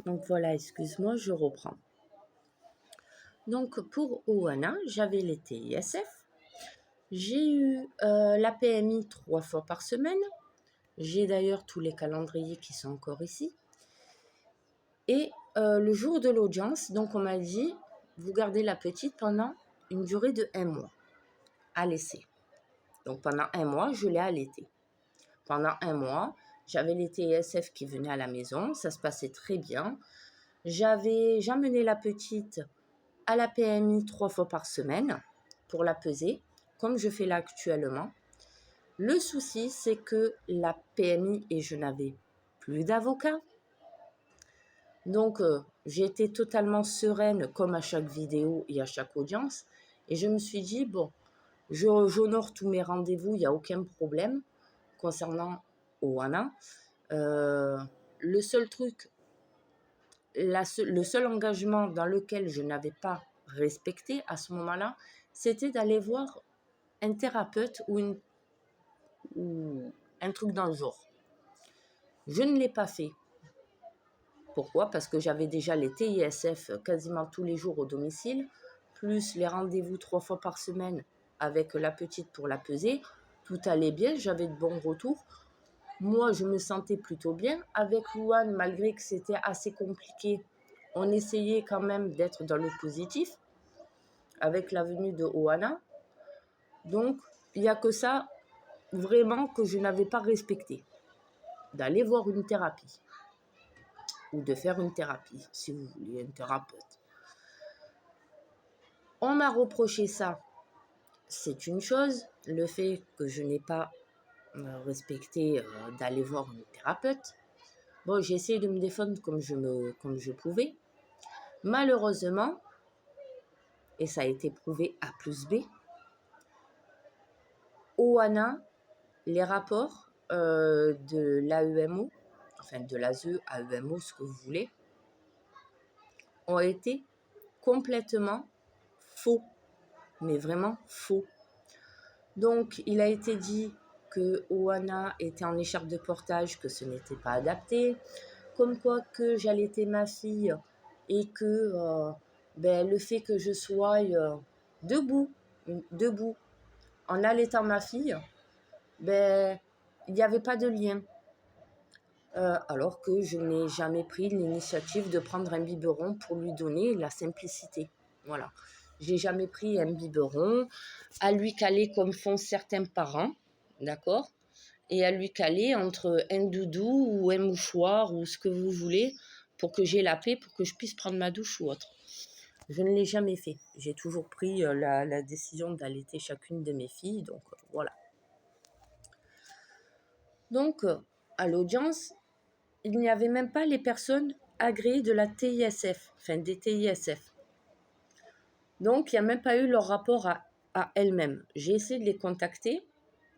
Donc voilà, excuse-moi, je reprends. Donc pour Oana, j'avais les TISF. J'ai eu la PMI 3 fois par semaine. J'ai d'ailleurs tous les calendriers qui sont encore ici. Et le jour de l'audience, donc on m'a dit, vous gardez la petite pendant une durée de 1 mois à laisser. Donc pendant 1 mois, je l'ai allaitée. Pendant 1 mois, j'avais les TSF qui venaient à la maison, ça se passait très bien. J'amenais la petite à la PMI 3 fois par semaine pour la peser, comme je fais là actuellement. Le souci, c'est que la PMI, et je n'avais plus d'avocat. Donc, j'ai été totalement sereine, comme à chaque vidéo et à chaque audience. Et je me suis dit, bon, j'honore tous mes rendez-vous, il n'y a aucun problème concernant Oana. Le seul truc, le seul engagement dans lequel je n'avais pas respecté à ce moment-là, c'était d'aller voir un thérapeute ou un truc dans le genre. Je ne l'ai pas fait. Pourquoi? Parce que j'avais déjà les TISF quasiment tous les jours au domicile, plus les rendez-vous 3 fois par semaine avec la petite pour la peser. Tout allait bien, j'avais de bons retours. Moi, je me sentais plutôt bien. Avec Louane, malgré que c'était assez compliqué, on essayait quand même d'être dans le positif avec la venue de Oana. Donc, il n'y a que ça vraiment que je n'avais pas respecté. D'aller voir une thérapie. Ou de faire une thérapie, si vous voulez, un thérapeute. On m'a reproché ça. C'est une chose, le fait que je n'ai pas respecté d'aller voir une thérapeute. Bon, j'ai essayé de me défendre comme je pouvais. Malheureusement, et ça a été prouvé A plus B, Oana, les rapports de l'AEMO, enfin de l'ASE, AEMO, ce que vous voulez, ont été complètement faux, mais vraiment faux. Donc, il a été dit que Oana était en écharpe de portage, que ce n'était pas adapté, comme quoi que j'allaitais ma fille et que le fait que je sois debout, en allaitant ma fille, il n'y avait pas de lien. Alors que je n'ai jamais pris l'initiative de prendre un biberon pour lui donner la simplicité. Voilà. J'ai jamais pris un biberon à lui caler comme font certains parents, d'accord? Et à lui caler entre un doudou ou un mouchoir ou ce que vous voulez pour que j'ai la paix, pour que je puisse prendre ma douche ou autre. Je ne l'ai jamais fait. J'ai toujours pris la décision d'allaiter chacune de mes filles, donc voilà. Donc, à l'audience, il n'y avait même pas les personnes agréées de la TISF, enfin des TISF. Donc, il n'y a même pas eu leur rapport à elles-mêmes. J'ai essayé de les contacter.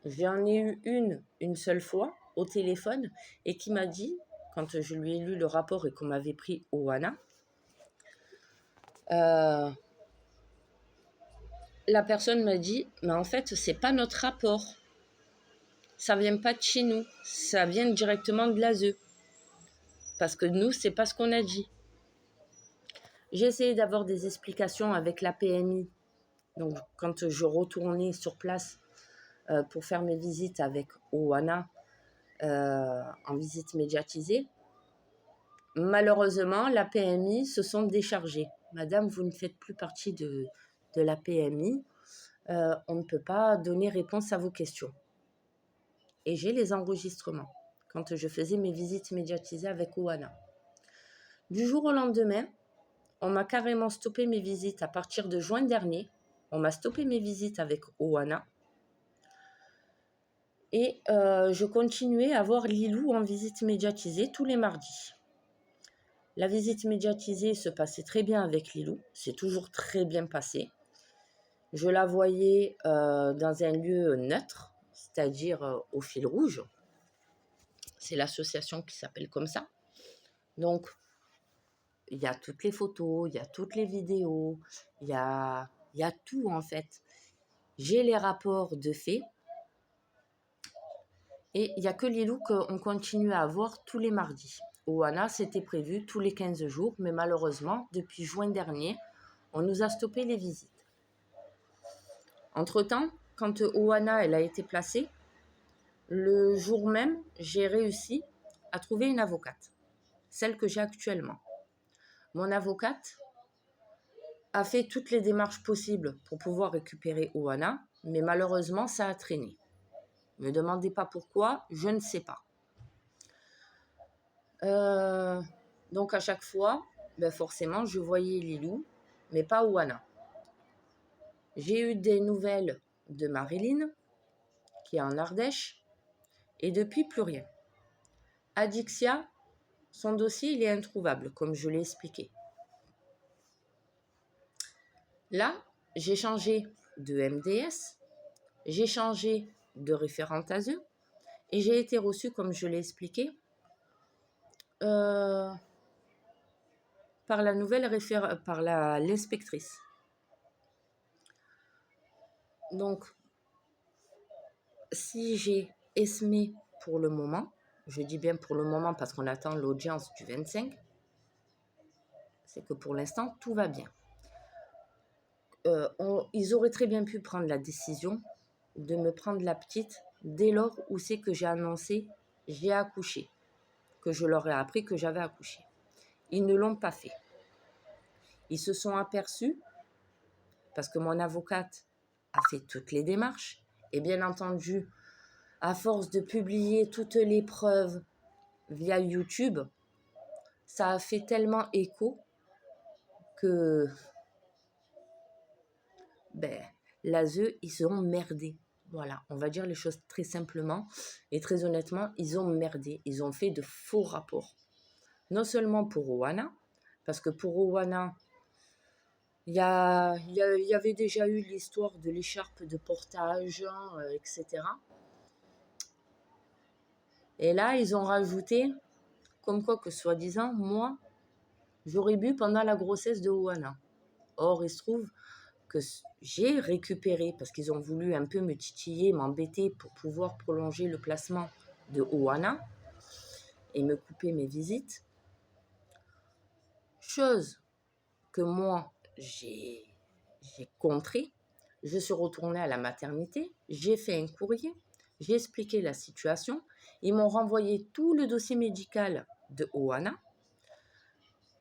J'en ai eu une seule fois au téléphone et qui m'a dit, quand je lui ai lu le rapport et qu'on m'avait pris Oana, la personne m'a dit, mais en fait, c'est pas notre rapport. Ça vient pas de chez nous. Ça vient directement de l'ASE. Parce que nous, c'est pas ce qu'on a dit. J'ai essayé d'avoir des explications avec la PMI. Donc, quand je retournais sur place pour faire mes visites avec Oana en visite médiatisée, malheureusement, la PMI se sont déchargés. Madame, vous ne faites plus partie de la PMI. On ne peut pas donner réponse à vos questions. Et j'ai les enregistrements quand je faisais mes visites médiatisées avec Oana. Du jour au lendemain, on m'a carrément stoppé mes visites à partir de juin dernier. On m'a stoppé mes visites avec Oana. Et je continuais à voir Lilou en visite médiatisée tous les mardis. La visite médiatisée se passait très bien avec Lilou. C'est toujours très bien passé. Je la voyais dans un lieu neutre, c'est-à-dire au fil rouge. C'est l'association qui s'appelle comme ça. Donc, il y a toutes les photos, il y a toutes les vidéos, il y a tout en fait. J'ai les rapports de faits. Et il n'y a que Lilou qu'on continue à voir tous les mardis. Oana, c'était prévu tous les 15 jours, mais malheureusement, depuis juin dernier, on nous a stoppé les visites. Entre-temps, quand Oana elle a été placée, le jour même, j'ai réussi à trouver une avocate, celle que j'ai actuellement. Mon avocate a fait toutes les démarches possibles pour pouvoir récupérer Oana, mais malheureusement, ça a traîné. Ne me demandez pas pourquoi, je ne sais pas. Donc à chaque fois, forcément, je voyais Lilou, mais pas Oana. J'ai eu des nouvelles de Marilyn, qui est en Ardèche, et depuis, plus rien. Adixia, son dossier, il est introuvable, comme je l'ai expliqué. Là, j'ai changé de MDS, j'ai changé de référente ASE, et j'ai été reçue, comme je l'ai expliqué, par la nouvelle par l'inspectrice. Donc, si j'ai Esmé pour le moment, je dis bien pour le moment parce qu'on attend l'audience du 25, c'est que pour l'instant, tout va bien. Ils auraient très bien pu prendre la décision de me prendre la petite dès lors où c'est que j'ai annoncé j'ai accouché, que je leur ai appris que j'avais accouché. Ils ne l'ont pas fait. Ils se sont aperçus, parce que mon avocate a fait toutes les démarches, et bien entendu, à force de publier toutes les preuves via YouTube, ça a fait tellement écho que l'ASE, ils se sont merdés. Voilà, on va dire les choses très simplement et très honnêtement, ils ont merdé. Ils ont fait de faux rapports. Non seulement pour Oana, parce que pour Oana, il y avait déjà eu l'histoire de l'écharpe de portage, etc. Et là, ils ont rajouté, comme quoi que soi-disant, moi, j'aurais bu pendant la grossesse de Oana. Or, il se trouve que j'ai récupéré, parce qu'ils ont voulu un peu me titiller, m'embêter pour pouvoir prolonger le placement de Oana et me couper mes visites. Chose que moi, j'ai contré. Je suis retournée à la maternité, j'ai fait un courrier, j'ai expliqué la situation. Ils m'ont renvoyé tout le dossier médical de Oana.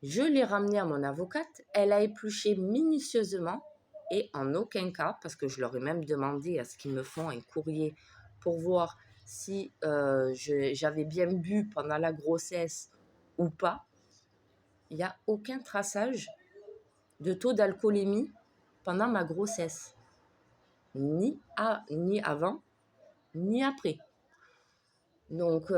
Je l'ai ramené à mon avocate. Elle a épluché minutieusement et en aucun cas, parce que je leur ai même demandé à ce qu'ils me font un courrier pour voir si j'avais bien bu pendant la grossesse ou pas, il n'y a aucun traçage de taux d'alcoolémie pendant ma grossesse, ni avant, ni après. Donc,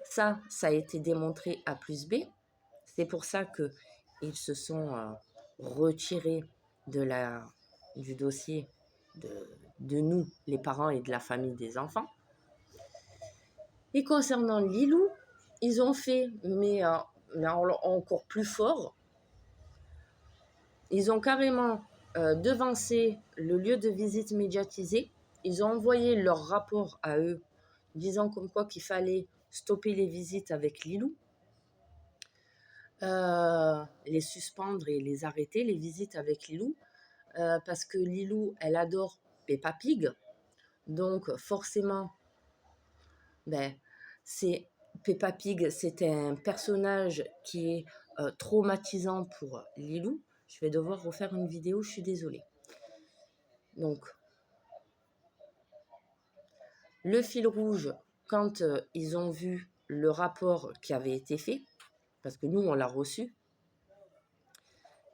ça a été démontré A plus B. C'est pour ça qu'ils se sont retirés du dossier de nous, les parents et de la famille des enfants. Et concernant Lilou, ils ont fait, mais encore plus fort, ils ont carrément devancé le lieu de visite médiatisé. Ils ont envoyé leur rapport à eux, disant comme quoi qu'il fallait stopper les visites avec Lilou, les suspendre et les arrêter, les visites avec Lilou, parce que Lilou, elle adore Peppa Pig. Donc forcément, Peppa Pig, c'est un personnage qui est traumatisant pour Lilou. Je vais devoir refaire une vidéo, je suis désolée. Donc, le fil rouge, quand ils ont vu le rapport qui avait été fait, parce que nous, on l'a reçu,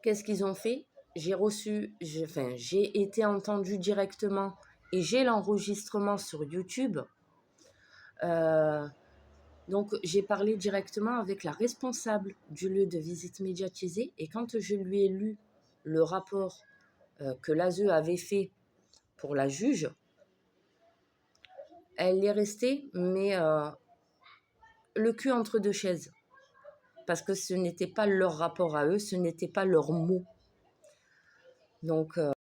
qu'est-ce qu'ils ont fait? J'ai été entendue directement et j'ai l'enregistrement sur YouTube. Donc, j'ai parlé directement avec la responsable du lieu de visite médiatisée et quand je lui ai lu le rapport que l'ASE avait fait pour la juge, elle est restée, mais le cul entre deux chaises. Parce que ce n'était pas leur rapport à eux, ce n'était pas leurs mots. Donc,